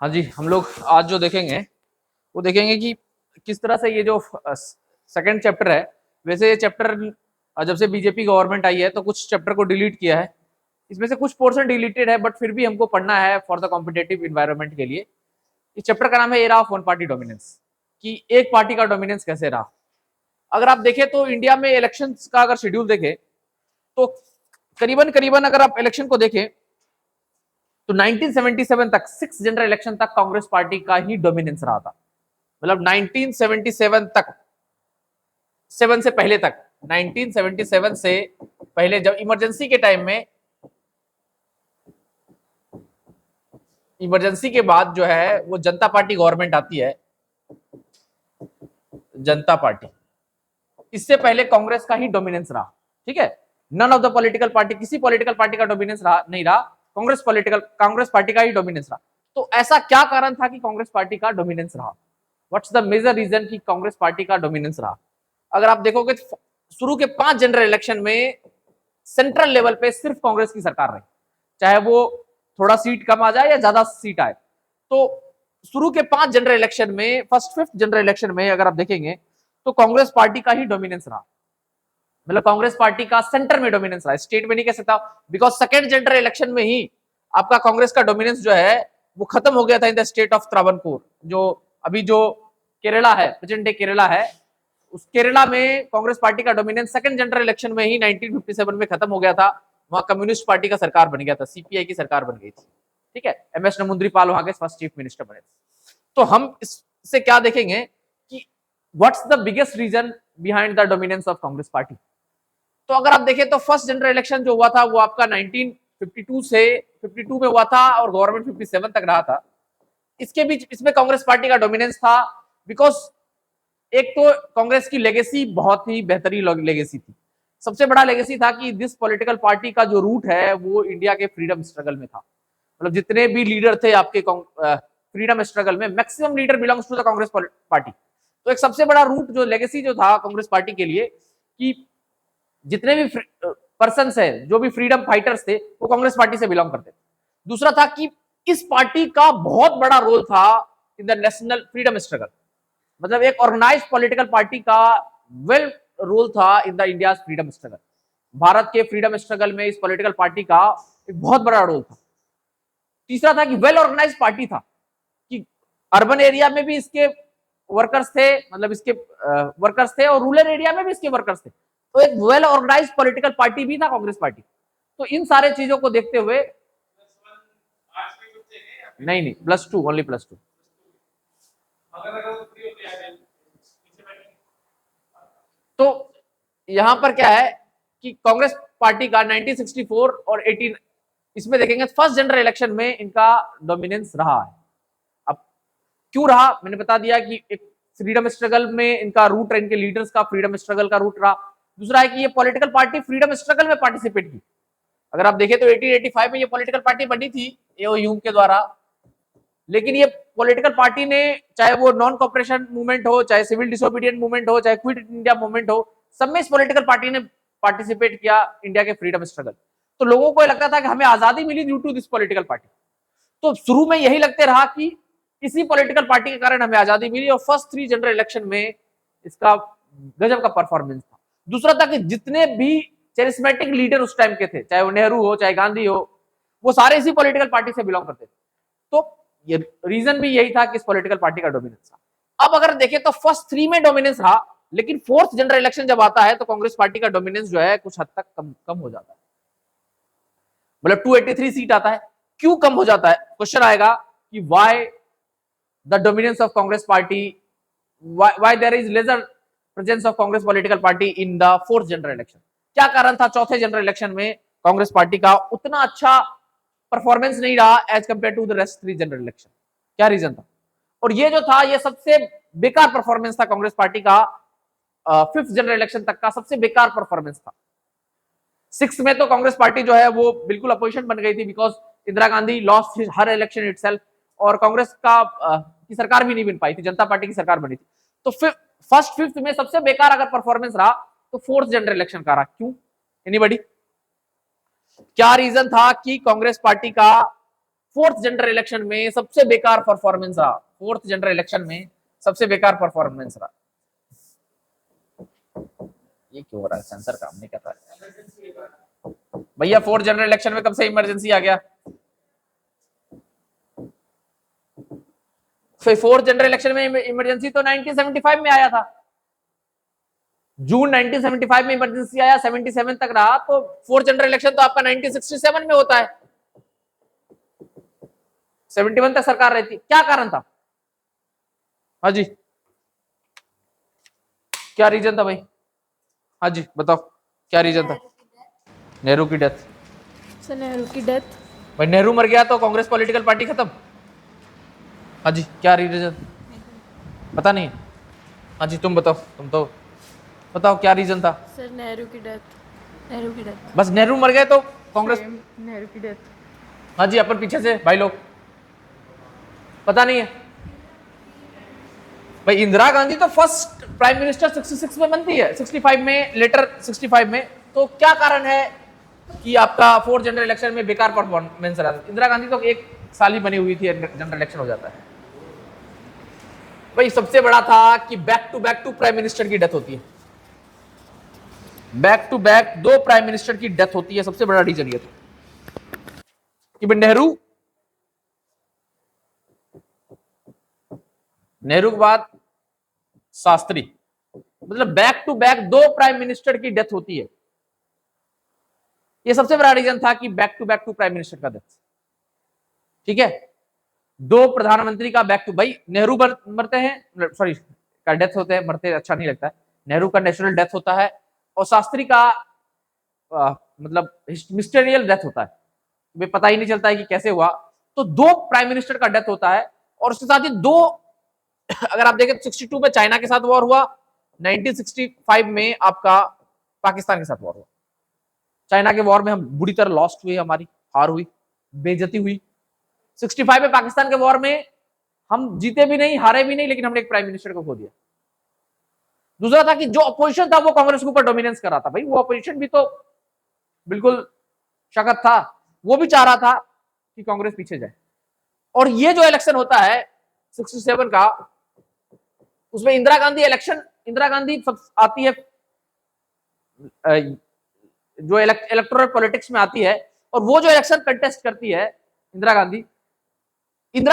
हाँ जी, हम लोग आज जो देखेंगे वो देखेंगे कि किस तरह से ये जो सेकंड चैप्टर है, वैसे ये चैप्टर जब से बीजेपी गवर्नमेंट आई है तो कुछ चैप्टर को डिलीट किया है। इसमें से कुछ पोर्शन डिलीटेड है बट फिर भी हमको पढ़ना है फॉर द कॉम्पिटेटिव इन्वायरमेंट के लिए। इस चैप्टर का नाम है era of one party dominance, कि एक पार्टी का डोमिनेंस कैसे रहा। अगर आप देखें तो इंडिया में इलेक्शन का अगर शेड्यूल देखें तो करीबन करीबन अगर आप इलेक्शन को देखें तो 1977 तक 6 जनरल इलेक्शन तक कांग्रेस पार्टी का ही डोमिनेंस रहा था। मतलब 1977 तक, 7 से पहले तक, 1977 से पहले जब इमरजेंसी के टाइम में, इमरजेंसी के बाद जो है वो जनता पार्टी गवर्नमेंट आती है, जनता पार्टी। इससे पहले कांग्रेस का ही डोमिनेंस रहा। ठीक है, none of the political party, किसी पॉलिटिकल पार्टी का डोमिनेंस रहा नहीं रहा, कांग्रेस पार्टी का ही डोमिनेंस रहा। तो ऐसा क्या कारण था कि कांग्रेस पार्टी का डोमिनेंस रहा? व्हाट्स द मेजर रीजन कि कांग्रेस पार्टी का डोमिनेंस रहा? अगर आप देखोगे शुरू के 5 जनरल इलेक्शन में सेंट्रल लेवल पे सिर्फ कांग्रेस की सरकार रही, चाहे वो थोड़ा सीट कम आ जाए या ज्यादा सीट आए। तो शुरू के 5 जनरल इलेक्शन में, फर्स्ट 5th जनरल इलेक्शन में अगर आप देखेंगे तो कांग्रेस पार्टी का ही डोमिनेंस रहा। मतलब कांग्रेस पार्टी का सेंटर में डोमिनेंस रहा, स्टेट में नहीं कह सकता, बिकॉज सेकेंड जनरल इलेक्शन में ही आपका कांग्रेस का डोमिनेंस जो है वो खत्म हो गया था in the state of Travancore, जो अभी जो केरला है, प्रेजेंट डे केरला है, उस केरला में कांग्रेस पार्टी का डोमिनेंस सेकंड जनरल इलेक्शन में ही 1957 में खत्म हो गया था। वहां कम्युनिस्ट पार्टी का सरकार बन गया था, सीपीआई की सरकार बन गई थी। ठीक है, एमएस नमुंद्री पाल वहां के फर्स्ट चीफ मिनिस्टर बने थे। तो हम इससे क्या देखेंगे कि what's the biggest reason behind the dominance of Congress party. तो अगर आप देखें तो फर्स्ट जनरल इलेक्शन जो हुआ था वो आपका 1952 से 52 में हुआ था और गवर्नमेंट 57 तक रहा था। इसके बीच इसमें कांग्रेस पार्टी का डोमिनेंस था, बिकॉज एक तो कांग्रेस की लेगेसी बहुत ही बेहतरीन लेगेसी थी। सबसे बड़ा लेगेसी था कि दिस पॉलिटिकल पार्टी का जो रूट है वो इंडिया के फ्रीडम स्ट्रगल में था। मतलब जितने भी लीडर थे आपके फ्रीडम स्ट्रगल में, maximum leader belongs to the Congress party. तो एक सबसे बड़ा रूट जो लेगेसी जो था कांग्रेस पार्टी के लिए, कि जितने भी पर्सन है, जो भी फ्रीडम फाइटर्स थे, वो कांग्रेस पार्टी से बिलोंग करते थे। दूसरा था कि इस पार्टी का बहुत बड़ा रोल था in the national freedom struggle. मतलब एक ऑर्गेनाइज्ड पॉलिटिकल पार्टी का वेल रोल था in the India freedom struggle. Bharat के फ्रीडम स्ट्रगल में इस पॉलिटिकल पार्टी का एक बहुत बड़ा रोल था। तीसरा था कि वेल ऑर्गेनाइज्ड पार्टी था, कि अर्बन एरिया में भी इसके वर्कर्स थे, मतलब इसके वर्कर्स थे, और रूरल एरिया में भी इसके वर्कर्स थे। तो एक वेल ऑर्गेनाइज्ड पॉलिटिकल पार्टी भी था कांग्रेस पार्टी। तो इन सारे चीजों को देखते हुए, नहीं नहीं, +2, ओनली +2। तो यहां पर क्या है कि कांग्रेस पार्टी का 1964 और 18, इसमें देखेंगे फर्स्ट जनरल इलेक्शन में इनका डोमिनेंस रहा है। अब क्यों रहा, मैंने बता दिया कि एक फ्रीडम स्ट्रगल में इनका रूट, इनके लीडर्स का फ्रीडम स्ट्रगल का रूट रहा। दूसरा है कि ये पॉलिटिकल पार्टी फ्रीडम स्ट्रगल में पार्टिसिपेट की। अगर आप देखें तो 1885 में ये पॉलिटिकल पार्टी बनी थी एओ ह्यूम के द्वारा, लेकिन ये पॉलिटिकल पार्टी ने, चाहे वो नॉन कॉपरेशन मूवमेंट हो, चाहे सिविल डिसोबीडियंट मूवमेंट हो, चाहे क्विट इंडिया मूवमेंट हो, सब में इस पॉलिटिकल पार्टी ने पार्टिसिपेट किया इंडिया के फ्रीडम स्ट्रगल। तो लोगों को लगता था कि हमें आजादी मिली due to this political party. तो शुरू में यही लगते रहा कि इसी पॉलिटिकल पार्टी के कारण हमें आजादी मिली, और फर्स्ट 3 जनरल इलेक्शन में इसका गजब का परफॉर्मेंस था। दूसरा था कि जितने भी चेरिस्मेटिक लीडर उस टाइम के थे, चाहे वो नेहरू हो, चाहे गांधी हो, वो सारे इसी पॉलिटिकल पार्टी से बिलोंग करते थे। तो ये रीजन भी यही था कि इस पॉलिटिकल पार्टी का डोमिनेंस था। अब अगर देखें तो फर्स्ट 3 में डोमिनेंस रहा, लेकिन फोर्थ जनरल इलेक्शन जब आता है तो कांग्रेस पार्टी का डोमिनेंस जो है कुछ हद तक कम हो जाता है। मतलब 283 सीट आता है। क्यों कम हो जाता है, क्वेश्चन आएगा कि why the dominance of Congress party, why there is lesser presence of Congress political party in the fourth general election. क्या कारण था चौथे जनरल इलेक्शन में कांग्रेस पार्टी का उतना अच्छा परफॉर्मेंस नहीं रहा as compare to the rest 3 general election? क्या रीजन था? और ये जो था, ये सबसे बेकार परफॉर्मेंस था कांग्रेस पार्टी का। 5th जनरल इलेक्शन तक का सबसे बेकार परफॉर्मेंस था। 6 में तो कांग्रेस पार्टी जो है वो बिल्कुल अपोजिशन बन गई थी, because Indira Gandhi lost her election itself, और कांग्रेस का की सरकार भी नहीं बन पाई थी, जनता पार्टी की सरकार बनी थी। तो फर्स्ट 5th में सबसे बेकार अगर परफॉर्मेंस रहा तो 4th जनरल इलेक्शन का रहा। क्यों? एनीबॉडी? क्या रीजन था कि कांग्रेस पार्टी का फोर्थ जनरल इलेक्शन में सबसे बेकार परफॉर्मेंस रहा, फोर्थ जनरल इलेक्शन में सबसे बेकार परफॉर्मेंस रहा। ये क्यों हो रहा है, सेंसर काम नहीं कर रहा है भैया। फोर्थ जनरल इलेक्शन में कब से इमरजेंसी आ गया? फिर फोर्थ जनरल इलेक्शन में इमरजेंसी तो 1975 में आया था, जून 1975 में इमरजेंसी आया, 77 तक रहा, तो फोर्थ जनरल इलेक्शन तो आपका 1967 में होता है, 71 तक सरकार रहती। क्या कारण था? हाँ जी, क्या रीजन था भाई? हाँ जी बताओ, क्या रीजन था? नेहरू की डेथ। सर नेहरू की डेथ। भाई नेहरू मर गया तो कांग्रेस पॉलिटिकल पार्टी खत्म? हाँ जी, क्या रीजन? पता नहीं। हाँ जी तुम बताओ, तुम तो बताओ क्या रीजन था? सर नेहरू की डेथ, नेहरू की डेथ। बस नेहरू मर गए तो कांग्रेस? नेहरू की डेथ। हाँ जी, अपन पीछे से भाई लोग पता नहीं है भाई। इंदिरा गांधी तो फर्स्ट प्राइम मिनिस्टर 66 में बनती है, 65 में, लेटर 65 में। तो क्या कारण है कि आपका फोर्थ जनरल इलेक्शन में बेकार परफॉर्मेंस रहा? इंदिरा गांधी तो एक साल ही बनी हुई थी, जनरल इलेक्शन हो जाता है भाई। सबसे बड़ा था कि बैक टू प्राइम मिनिस्टर की डेथ होती है, back to back 2 prime minister की डेथ होती है। सबसे बड़ा रीजन ये था कि नेहरू के बाद शास्त्री, मतलब back to back 2 prime minister की डेथ होती है। ये सबसे बड़ा रीजन था कि बैक टू प्राइम मिनिस्टर का डेथ। ठीक है, 2 प्रधानमंत्री का बैक टू, भाई नेहरू मरते हैं, सॉरी का डेथ होते हैं, मरते अच्छा नहीं लगता है। नेहरू का नेचुरल डेथ होता है और शास्त्री का मतलब मिस्टीरियल डेथ होता है, वे पता ही नहीं चलता है कि कैसे हुआ। तो 2 प्राइम मिनिस्टर का डेथ होता है और उसके साथ ही 2 अगर आप देखें 62 में चाइना के साथ वॉर हुआ, 1965 में आपका पाकिस्तान के साथ वॉर हुआ। चाइना के वॉर में हम बुरी तरह लॉस्ट हुए, हमारी हार हुई, बेइज्जती हुई। 65 में पाकिस्तान के वॉर में हम जीते भी नहीं, हारे भी नहीं, लेकिन हमने एक प्राइम मिनिस्टर को खो दिया। दूसरा था कि जो अपोजिशन था वो कांग्रेस के ऊपर डोमिनेंस कर रहा था। भाई वो अपोजिशन भी तो बिल्कुल शक्त था, वो भी चाह रहा था कि कांग्रेस पीछे जाए। और ये जो इलेक्शन होता है 67 का, उसमें इंदिरा गांधी सब आती है, जो इलेक्टोरल पॉलिटिक्स में आती है, और वो जो इलेक्शन कंटेस्ट करती है इंदिरा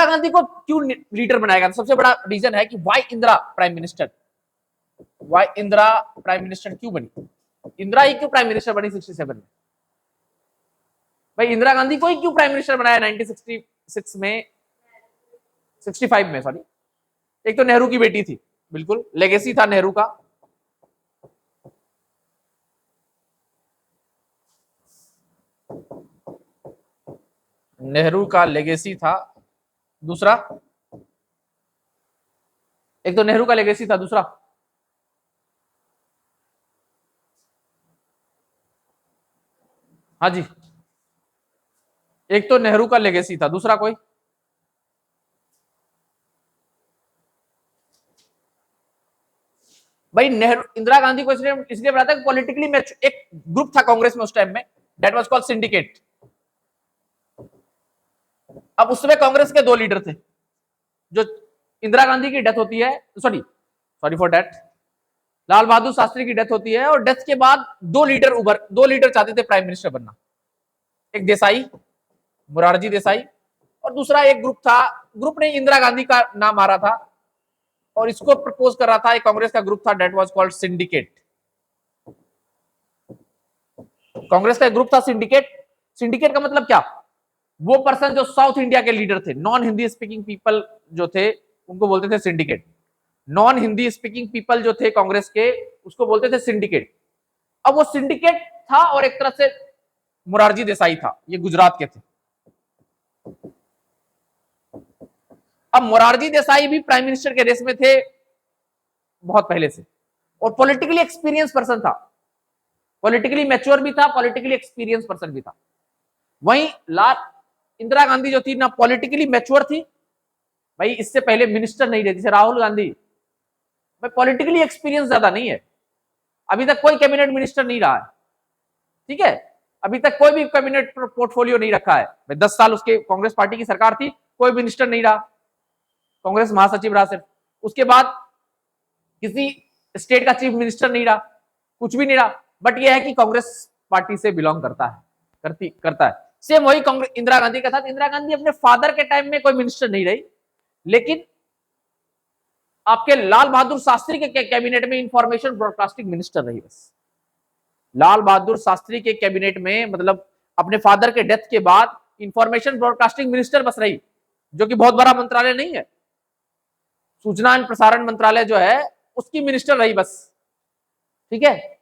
गांधी को क्यों लीडर बनाया गया? सबसे बड़ा रीजन है कि वाई इंदिरा प्राइम मिनिस्टर क्यों बनी? इंदिरा ही क्यों प्राइम मिनिस्टर बनी 67 में? भाई इंदिरा गांधी को ही क्यों प्राइम मिनिस्टर बनाया 1966 में, 65 में, सॉरी। एक तो नेहरू की बेटी थी, बिल्कुल लेगेसी था नेहरू का। नेहरू का लेगेसी था। दूसरा, एक तो नेहरू का लेगेसी था, दूसरा हाँ जी, एक तो नेहरू का लेगेसी था, दूसरा कोई? भाई नेहरू इंदिरा गांधी को इसलिए बनाता है, पॉलिटिकली एक ग्रुप था कांग्रेस में उस टाइम में, दैट वाज कॉल्ड सिंडिकेट। अब उसमें कांग्रेस के 2 लीडर थे। जो इंदिरा गांधी की डेथ होती है, sorry for death, Lal Bahadur Shastri की डेथ होती है, और डेथ के बाद 2 लीडर चाहते थे प्राइम मिनिस्टर बनना। एक देसाई, मोरारजी देसाई, और दूसरा एक ग्रुप था, ग्रुप ने इंदिरा गांधी का नाम आ रहा था और इसको प्रपोज कर रहा था, एक कांग्रेस का ग्रुप था, that was called syndicate. Congress का एक ग्रुप था सिंडिकेट। सिंडिकेट का मतलब क्या? वो पर्सन जो साउथ इंडिया के लीडर थे, नॉन हिंदी स्पीकिंग पीपल जो थे, उनको बोलते थे syndicate. Non Hindi speaking people जो थे कांग्रेस के, उसको बोलते थे सिंडिकेट। अब वो सिंडिकेट था और एक तरह से मोरारजी देसाई था, ये गुजरात के थे। अब मोरारजी देसाई भी प्राइम मिनिस्टर के रेस में थे बहुत पहले से, और पॉलिटिकली एक्सपीरियंस पर्सन था, पॉलिटिकली मैच्योर भी था, पॉलिटिकली एक्सपीरियंस पर्सन भी था। वहीं इंदिरा गांधी जो थी ना, पॉलिटिकली मैच्योर थी, भाई इससे पहले मिनिस्टर नहीं रहती, राहुल गांधी भाई पॉलिटिकली एक्सपीरियंस ज्यादा नहीं है, अभी तक कोई कैबिनेट मिनिस्टर नहीं रहा है, ठीक है। अभी तक कोई भी कैबिनेट पोर्टफोलियो नहीं रखा है। 10 साल उसके कांग्रेस पार्टी की सरकार थी, कोई मिनिस्टर नहीं रहा, कांग्रेस महासचिव रहा सिर्फ। उसके बाद किसी स्टेट का चीफ मिनिस्टर नहीं रहा, कुछ भी नहीं रहा। बट यह है कि कांग्रेस पार्टी से बिलोंग करता है। सेम वही कांग्रेस इंदिरा गांधी का था। इंदिरा गांधी अपने फादर के टाइम में कोई मिनिस्टर नहीं रही, लेकिन आपके लाल बहादुर शास्त्री के कैबिनेट में इंफॉर्मेशन ब्रॉडकास्टिंग मिनिस्टर रही बस। लाल बहादुर शास्त्री के कैबिनेट में, मतलब अपने फादर के डेथ के बाद इंफॉर्मेशन ब्रॉडकास्टिंग मिनिस्टर बस रही, जो कि बहुत बड़ा मंत्रालय नहीं है। सूचना एवं प्रसारण मंत्रालय जो है उसकी मिनिस्टर रही बस, ठीक है।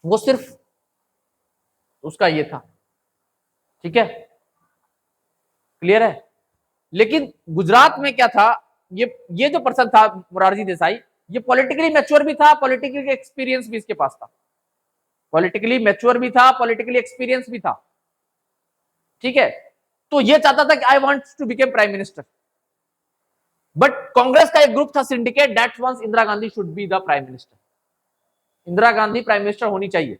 वो सिर्फ उसका ये था, ठीक है, क्लियर है। लेकिन गुजरात में क्या था, ये जो पर्सन था मोरारजी देसाई, ये पॉलिटिकली मैच्योर भी था, पॉलिटिकल एक्सपीरियंस भी इसके पास था। पॉलिटिकली मैच्योर भी था, पॉलिटिकली एक्सपीरियंस भी था, ठीक है। तो ये चाहता था कि I want to become prime minister. But Congress का एक ग्रुप था, syndicate, that wants Indira Gandhi should be the prime minister. Indira Gandhi prime minister होनी चाहिए।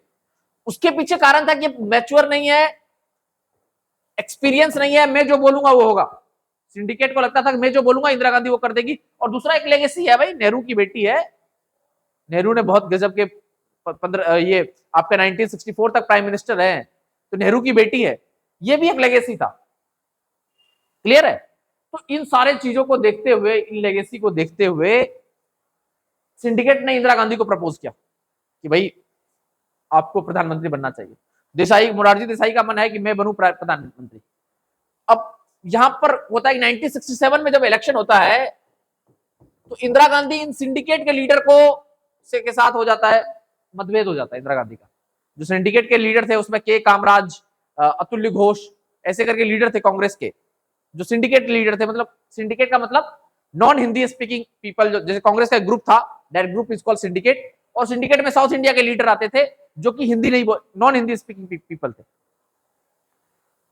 उसके पीछे कारण था कि मैच्योर नहीं है, एक्सपीरियंस नहीं है, मैं जो बोलूंगा वो होगा। सिंडिकेट को लगता था कि मैं जो बोलूंगा इंदिरा गांधी वो कर देगी। और दूसरा एक लेगेसी है भाई, नेहरू की बेटी है। नेहरू ने बहुत गजब के 15 ये आपका 1964 तक प्राइम मिनिस्टर है, तो नेहरू की बेटी है, ये भी एक लेगेसी था, क्लियर है। तो इन सारे चीजों को देखते हुए, इन लेगेसी को देखते हुए सिंडिकेट ने इंदिरा गांधी को प्रपोज किया कि भाई आपको प्रधानमंत्री बनना चाहिए। देसाई, मोरारजी देसाई का मन है कि मैं बनूं प्रधानमंत्री। अब यहां पर होता है 1967 में जब इलेक्शन होता है, तो इंदिरा गांधी इन सिंडिकेट के लीडर के साथ हो जाता है, मतभेद हो जाता है इंदिरा गांधी का। जो सिंडिकेट के लीडर थे उसमें के कामराज, अतुल्य घोष, ऐसे करके लीडर थे कांग्रेस के। जो सिंडिकेट लीडर थे, मतलब सिंडिकेट का मतलब नॉन हिंदी स्पीकिंग पीपल, जो जैसे कांग्रेस का ग्रुप था, that group is called syndicate. और सिंडिकेट में साउथ इंडिया के लीडर आते थे जो कि हिंदी नहीं, नॉन हिंदी स्पीकिंग पीपल थे।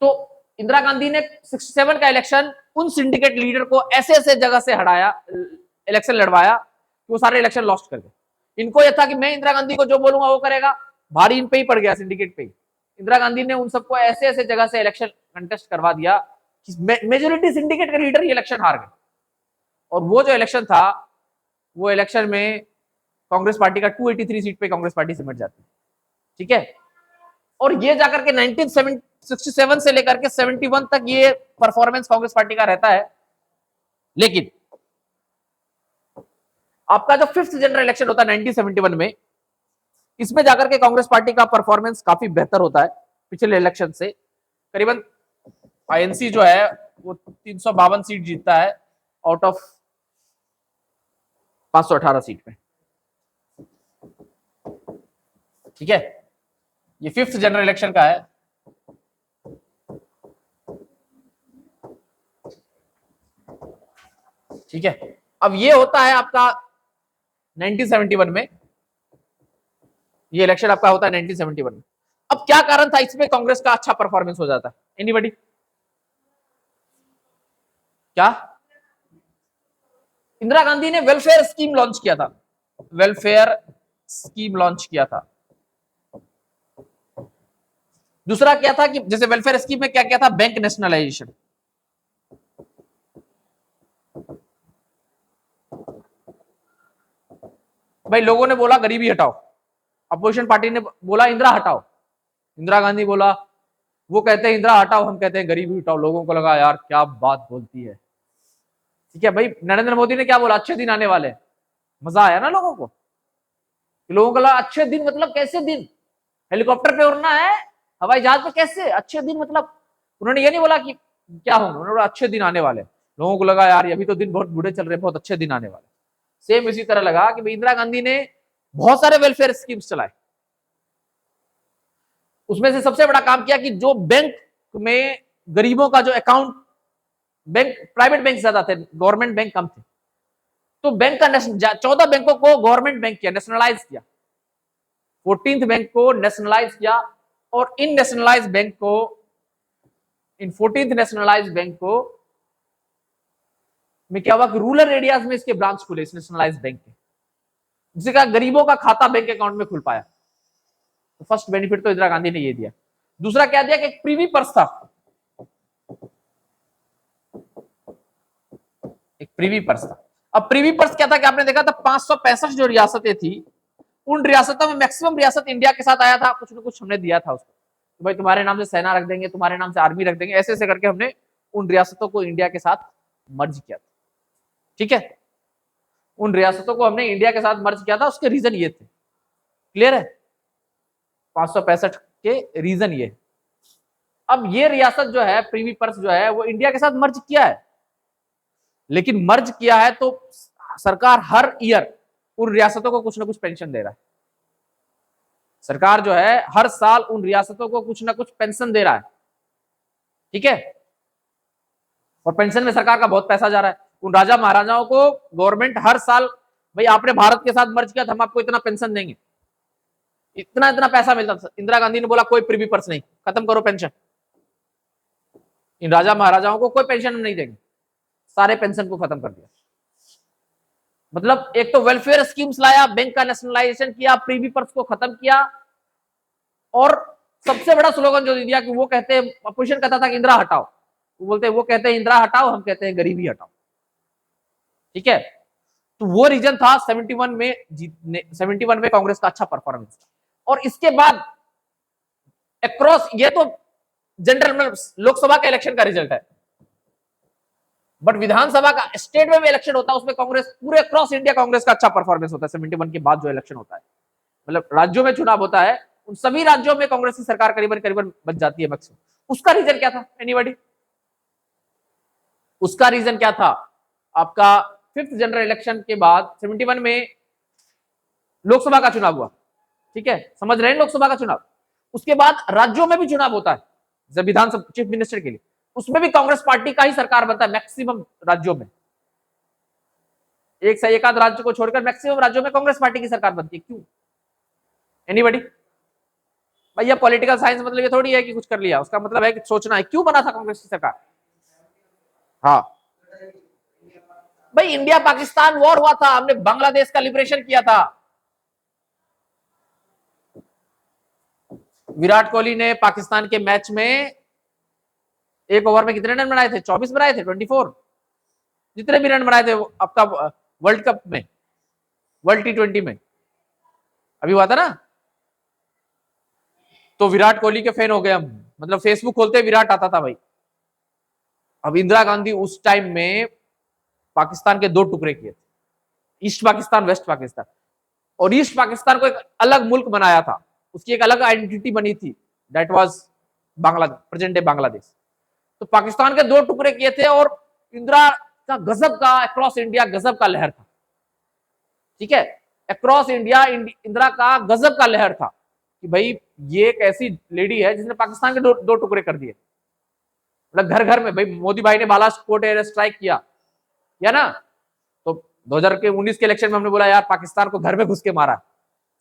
तो इंदिरा गांधी ने 67 का इलेक्शन उन सिंडिकेट लीडर को ऐसे ऐसे जगह से हटाया, इलेक्शन लड़वाया कि वो सारे इलेक्शन लॉस्ट कर गए। इनको यह था कि मैं इंदिरा गांधी को जो बोलूंगा वो करेगा, भारी इन पे ही पड़ गया, सिंडिकेट पे ही। इंदिरा गांधी ने उन सबको ऐसे ऐसे जगह से इलेक्शन कंटेस्ट करवा दिया कि मेजोरिटी सिंडिकेट के लीडर ही इलेक्शन हार गए। और वो जो इलेक्शन था, वो इलेक्शन में कांग्रेस पार्टी का 283 सीट पे कांग्रेस पार्टी सिमट जाती है, ठीक है। और ये जाकर के 1967 से लेकर के 71 तक ये परफॉर्मेंस कांग्रेस पार्टी का रहता है। लेकिन आपका जो 5th जनरल इलेक्शन होता है 1971 में, इसमें जाकर के कांग्रेस पार्टी का परफॉर्मेंस काफी बेहतर होता है पिछले इलेक्शन से। करीबन आईएनसी जो है वो 352 सीट जीतता है आउट ऑफ 518 सीट में, ठीक है। ये 5th जनरल इलेक्शन का है। ठीक है, अब ये होता है आपका 1971 में, ये इलेक्शन आपका होता है 1971 में। अब क्या कारण था इसमें कांग्रेस का अच्छा परफॉर्मेंस हो जाता है, एनीबॉडी? क्या? इंदिरा गांधी ने वेलफेयर स्कीम लॉन्च किया था, वेलफेयर स्कीम लॉन्च किया था। दूसरा क्या था कि जैसे वेलफेयर स्कीम में क्या क्या था, बैंक नेशनलाइजेशन। भाई लोगों ने बोला गरीबी हटाओ, अपोजिशन पार्टी ने बोला इंदिरा हटाओ, इंदिरा गांधी बोला, वो कहते हैं इंदिरा हटाओ, हम कहते हैं गरीबी हटाओ। लोगों को लगा यार क्या बात बोलती है, ठीक है। भाई नरेंद्र मोदी ने क्या बोला, अच्छे दिन आने वाले। मजा आया ना लोगों को, लोगों को लगा अच्छे दिन मतलब कैसे दिन, हेलीकॉप्टर पे उड़ना है, हवाई जहाज पे कैसे अच्छे दिन, मतलब उन्होंने ये नहीं बोला कि क्या होंगे, उन्होंने बोला अच्छे दिन आने वाले। लोगों को लगा यार अभी तो दिन बहुत बुरे चल रहे, बहुत अच्छे दिन आने वाले। सेम इसी तरह लगा कि इंदिरा गांधी ने बहुत सारे वेलफेयर स्कीम्स चलाए। उसमें से सबसे बड़ा काम किया कि जो बैंक में गरीबों का जो अकाउंट, बैंक प्राइवेट बैंक ज्यादा थे, गवर्नमेंट बैंक कम थे, तो बैंक का 14 बैंकों को गवर्नमेंट बैंक किया, नेशनलाइज किया। 14th बैंक को नेशनलाइज किया। और इन नेशनलाइज बैंक को, इन 14th नेशनलाइज बैंक को में क्या हुआ कि रूरल एरियाज में इसके ब्रांच खुले, इस नेशनलाइज बैंक के, जिससे कहा गरीबों का खाता बैंक अकाउंट में खुल पाया। तो फर्स्ट बेनिफिट तो इंदिरा गांधी ने ये दिया। दूसरा क्या दिया कि एक प्रीवी पर्स था, एक प्रीवी पर्स था। अब प्रीवी पर्स क्या था कि आपने देखा था 565 जो रियासतें थी, उन रियासतों में मैक्सिमम रियासत इंडिया के साथ आया था, कुछ ना कुछ हमने दिया था उसको, तो भाई तुम्हारे नाम से सेना रख देंगे, तुम्हारे नाम से आर्मी रख देंगे, ऐसे ऐसे करके हमने उन रियासतों को इंडिया के साथ मर्ज किया था। ठीक है, उन रियासतों को हमने इंडिया के साथ मर्ज किया था, उसके रीजन ये थे। क्लियर है? 565 के रीजन ये। अब ये रियासत जो है प्रीवी पर्स जो है वो इंडिया के साथ मर्ज किया है, लेकिन मर्ज किया है तो सरकार हर ईयर उन रियासतों को कुछ ना कुछ पेंशन दे रहा है। सरकार जो है हर साल उन रियासतों को कुछ ना कुछ पेंशन दे रहा है। ठीक है, और पेंशन में सरकार का बहुत पैसा जा रहा है। उन राजा महाराजाओं को गवर्नमेंट हर साल, भाई आपने भारत के साथ मर्ज किया तो हम आपको इतना पेंशन देंगे, इतना इतना पैसा मिलता था। इंदिरा गांधी ने बोला कोई प्रीवी पर्स नहीं, खत्म करो पेंशन, इन राजा महाराजाओं को कोई पेंशन नहीं देंगे, सारे पेंशन को खत्म कर दिया। मतलब एक तो वेलफेयर स्कीम्स लाया, बैंक का नेशनलाइजेशन किया, प्रीवी पर्स को खत्म किया, और सबसे बड़ा स्लोगन जो दिया कि वो कहते हैं, अपोजिशन कहता था कि इंदिरा हटाओ, वो बोलते हैं, वो कहते हैं इंदिरा हटाओ, हम कहते हैं गरीबी हटाओ। ठीक है, तो वो रीजन था 71 में जीतने, 71 में कांग्रेस का अच्छा परफॉर्मेंस। और इसके बाद अक्रॉस, ये तो जनरल लोकसभा के इलेक्शन का रिजल्ट है, बट विधानसभा का स्टेट में भी इलेक्शन होता है, उसमें कांग्रेस पूरे अक्रॉस इंडिया कांग्रेस का अच्छा परफॉर्मेंस होता है। 71 के बाद जो इलेक्शन होता है, मतलब राज्यों में चुनाव होता है, उन सभी राज्यों में कांग्रेस की सरकार करीबन करीबन बच जाती है मैक्सिमम। उसका रीजन क्या था? एनीबॉडी? उसका रीजन क्या था? आपका 5th जनरल इलेक्शन के बाद 71 में लोकसभा का चुनाव हुआ। ठीक है, समझ रहे हैं, लोकसभा का चुनाव। उसके बाद राज्यों में भी चुनाव होता है, जब विधानसभा चीफ मिनिस्टर के लिए, उसमें भी कांग्रेस पार्टी का ही सरकार बनता है मैक्सिमम राज्यों में। एक से एक आध राज्य को छोड़कर मैक्सिमम राज्यों में कांग्रेस पार्टी की सरकार बनती है। क्यों? एनीबॉडी? भैया पॉलिटिकल साइंस मतलब ये थोड़ी है कि कुछ कर लिया, उसका मतलब है कि सोचना है क्यों बना था कांग्रेस की सरकार। हाँ भाई, इंडिया पाकिस्तान वॉर हुआ था, हमने बांग्लादेश का लिबरेशन किया था। विराट कोहली ने पाकिस्तान के मैच में एक ओवर में कितने रन बनाए थे? 24 बनाए थे, 24, जितने भी रन बनाए थे आपका वर्ल्ड कप में, वर्ल्ड T20 में अभी हुआ था ना। तो विराट कोहली के फैन हो गए हम, मतलब फेसबुक खोलते विराट आता था भाई। अब इंदिरा गांधी उस टाइम में पाकिस्तान के 2 टुकड़े किए थे, ईस्ट पाकिस्तान, वेस्ट पाकिस्तान, और ईस्ट पाकिस्तान को एक अलग मुल्क बनाया था, उसकी एक अलग आइडेंटिटी बनी थी, that was Bangladesh, present day Bangladesh. तो पाकिस्तान के 2 टुकड़े किए थे, और इंदिरा का गजब का अक्रॉस इंडिया गजब का लहर था। ठीक है, अक्रॉस इंडिया इंदिरा का गजब का लहर था कि भाई ये एक ऐसी लेडी है जिसने पाकिस्तान के 2 टुकड़े कर दिए। मतलब घर घर में, भाई मोदी भाई ने बालाकोट एयर स्ट्राइक किया ना, तो 2019 के इलेक्शन में हमने बोला यार पाकिस्तान को घर में घुस के मारा,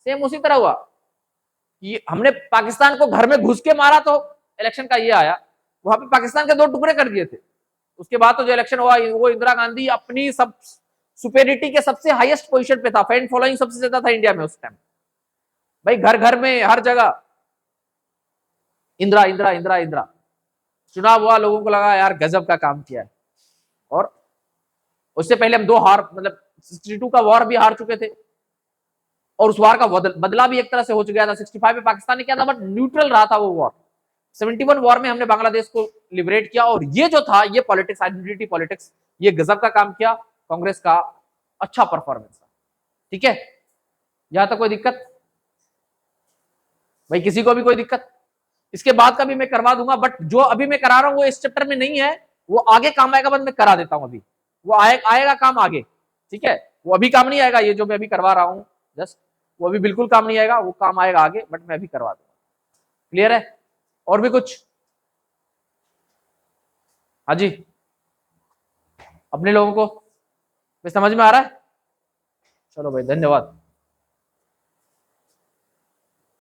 सेम उसी तरह हुआ कि हमने पाकिस्तान को घर में घुस के मारा, तो इलेक्शन का ये आया, वहां पे पाकिस्तान के 2 टुकड़े कर दिए थे। उसके बाद तो जो इलेक्शन हुआ वो इंदिरा गांधी अपनी सब सुपेरिटी के सबसे हाईएस्ट पोजीशन पे था, फैन फॉलोइंग सबसे ज्यादा था इंडिया में उस टाइम। भाई घर घर में हर जगह इंदिरा इंदिरा इंदिरा इंदिरा। चुनाव हुआ, लोगों को लगा यार गजब का काम किया है। और उससे पहले हम 2 हार, मतलब 62 का वॉर भी हार चुके थे, और उस वार का बदला भी एक तरह से हो चुका था। 65 में पाकिस्तान ने किया था, बट न्यूट्रल रहा था वो वॉर। 71 वॉर में हमने बांग्लादेश को लिबरेट किया, और ये जो था ये पॉलिटिक्स, आइडेंटिटी पॉलिटिक्स, ये गजब का काम किया, कांग्रेस का अच्छा परफॉर्मेंस था। ठीक है, यहां तक कोई दिक्कत? भाई किसी को भी कोई दिक्कत? इसके बाद का भी मैं करवा दूंगा, बट जो अभी मैं करा रहा हूं वो इस चैप्टर में नहीं है, वो आगे काम आएगा, बट मैं करा देता हूं अभी, वो आएगा काम आगे। ठीक है, वो अभी काम नहीं आएगा, ये जो मैं अभी करवा रहा हूं जस्ट, वो अभी बिल्कुल काम नहीं आएगा, वो काम आएगा आगे, बट मैं अभी करवा दूंगा। क्लियर है? और भी कुछ? हाँ जी, अपने लोगों को समझ में आ रहा है? चलो भाई, धन्यवाद।